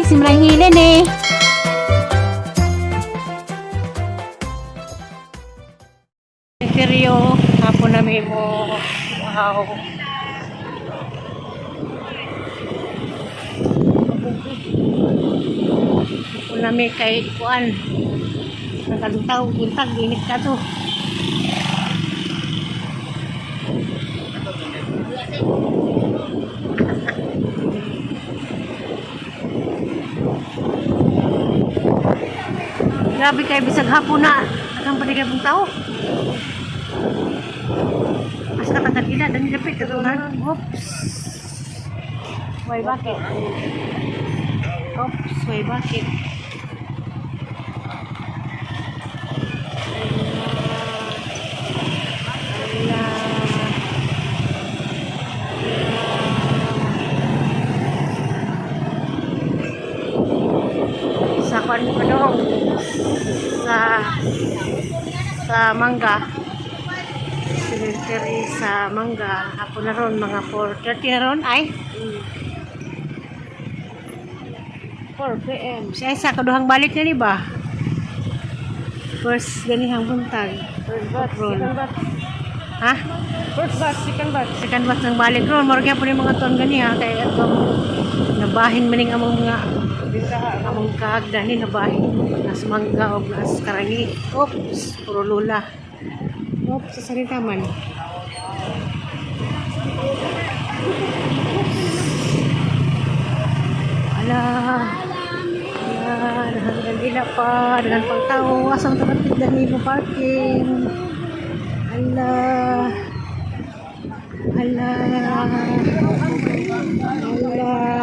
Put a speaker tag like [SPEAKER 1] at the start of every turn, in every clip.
[SPEAKER 1] si Malang Helen eh. Seryo, hapon na mo. Wow. Hapon na kay Kuan. Nagkalutaw, buntag, init ka to. Grabe kayo, bisag hapon na. Nakang paligay pong tao. Mas nakatagila, dami dapit katunan. Oops. Why, bakit? Oops, why, bakit? Sa kwan mo dong sa mangga cemetery sa mangga hapon na ron mga 4:30 na ron ay 4 PM siya sa kaduhang balik na ni ba first ganihang buntag first batch second batch ha first batch second batch ng balik ron morga po ni mga ton ganiha kay atong nabahin maning among mga among kaagda ni nabahin nas mangga o nas karangi oops puro lula oops sa salita man ala dahan gila pa dahan pang tao asang tapat dani mo parking ala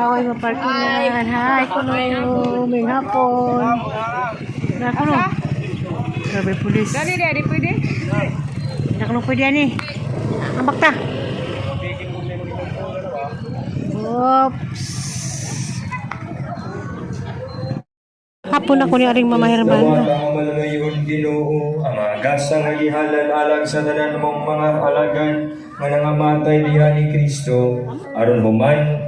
[SPEAKER 1] oy maparkingan hi kuno may hapon na kuno grabe pulis dali di pwede na kuno pwede ani ambak ta oops hapon ako ni aring mamahirman
[SPEAKER 2] ang malayon Ginoo ang agasang nagihalan alang sa tanan mong mga alagan nga nangamatay diha ni Kristo aron human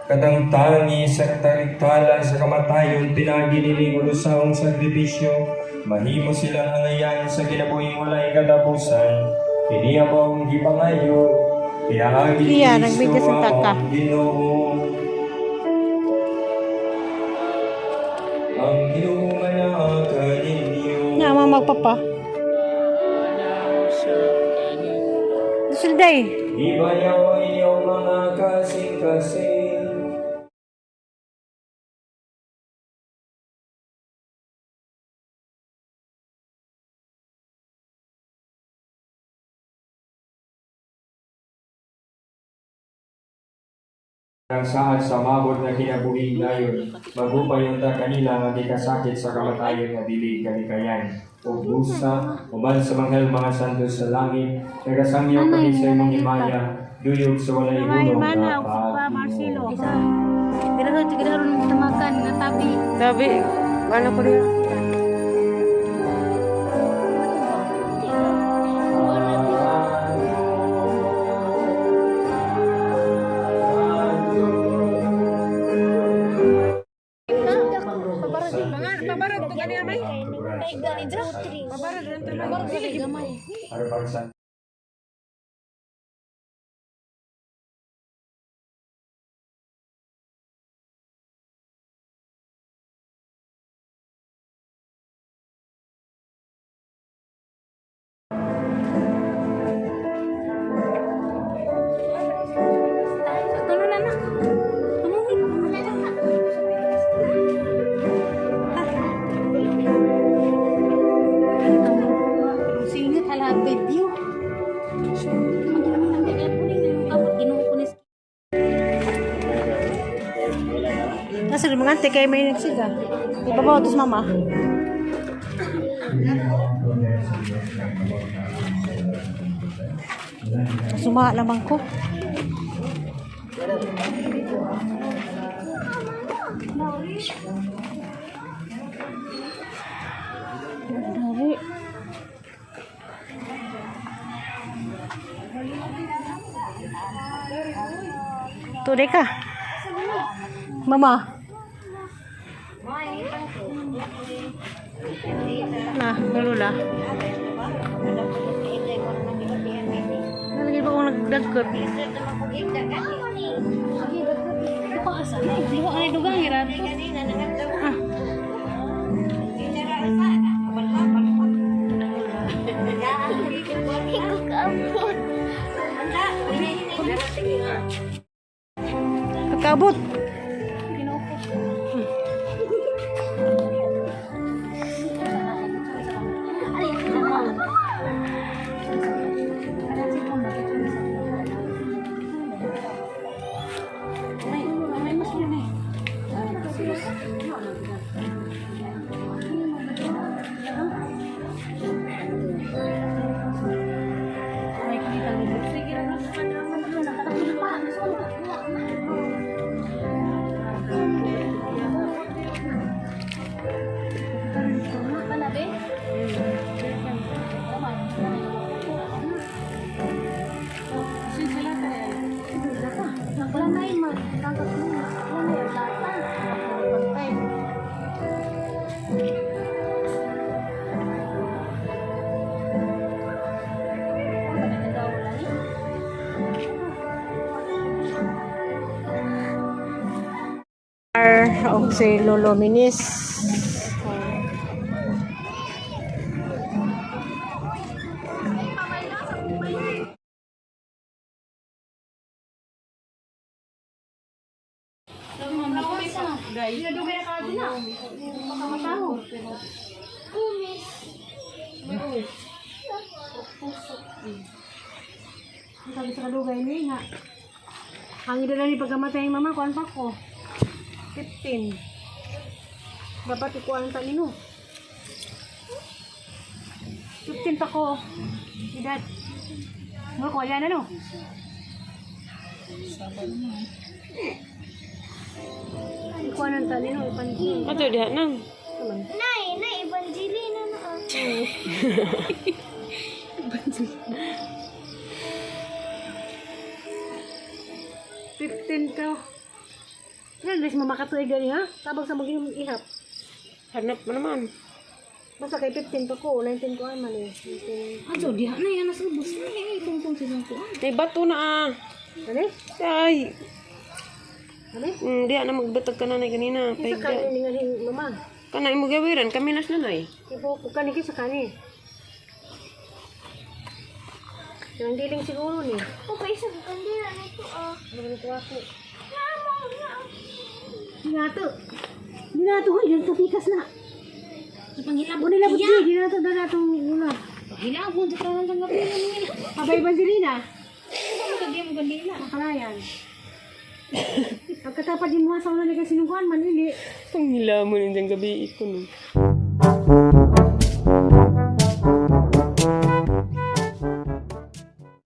[SPEAKER 2] katang tangi sa taliktalan sa kamatayon pinagi nining ulusahong sakripisyo mahimo silang hangayan sa kinabuhing walay katapusan kini among gipangayo piagi Kristo ang Ginoo ang Ginoo manaka ninyo
[SPEAKER 1] na magpapa Sulday
[SPEAKER 2] ibayaw inyong mga kasing-kasing ang saan sa mabot na kinabuhing dayon, magupay unta kanila nga gikasakit sa kamatayon nga dili kalikayan. O busa, uban sa mga santos sa langit, nagasangyaw kami sa imong himaya, duyog sa walay hulog na Panginoon.
[SPEAKER 1] Tigararon ng tamakan na tabi.
[SPEAKER 3] Tabi, ano ko rin? Pabarad to ganyan may? Pabarad rin to lang.
[SPEAKER 1] Nasa rin mga ante kayo may nagsiga. Iba ba ito mama? Sumaha lamang ko. Dari. Tuloy ka. Mama. Na, nalula. Nalagay ba akong nagdagkot? Di ba ka dugang hirap? Kakabot. Og si Lolo Minis. Sabi sa kadugay ni nga. Ang idala ni pagkamatay ng mama, kuan pa ko. 15. Dapat ikuan ta nino. 15 pa ko. Edad. Mo ko yan ano? Ikuan ta nino ipansin.
[SPEAKER 4] Ato diha nang.
[SPEAKER 3] Nay, Evangelina na.
[SPEAKER 1] Evangelina. 15 ka. Yan, guys, mamakatoy gani ha? Tabang sa mag-inom ihap.
[SPEAKER 4] Hanap mo naman.
[SPEAKER 1] Basta kay 15 pa ko, 19 ko man eh.
[SPEAKER 3] Ajo, diha na yan nasa ubos. Nay, tungtong silang ko.
[SPEAKER 4] May bato na ah.
[SPEAKER 1] Ano?
[SPEAKER 4] Ay.
[SPEAKER 1] Ano?
[SPEAKER 4] Diha na magbatag ka na ganina.
[SPEAKER 1] Isa ka ni nga mama.
[SPEAKER 4] Kanay mo gawiran, kami nas nanay.
[SPEAKER 1] Ibo ko kani sa kani. Yung diling siguro ni.
[SPEAKER 3] Okay, sa kandila na ito ah.
[SPEAKER 1] Ano ito ako?
[SPEAKER 3] Nato.
[SPEAKER 1] Dinato ko, yan kapikas na.
[SPEAKER 3] Sa pangilabot.
[SPEAKER 1] O nilabot siya, dinato na natong una.
[SPEAKER 3] Hilabot sa kanang tanggapin na nila.
[SPEAKER 1] Abay Evangelina.
[SPEAKER 3] Ano ba maganda yung kandila?
[SPEAKER 1] Makalayan. Pagkatapat din mo sa una ni kasi nung kuhan, manili.
[SPEAKER 4] Ang hila mo nindang gabi ko no.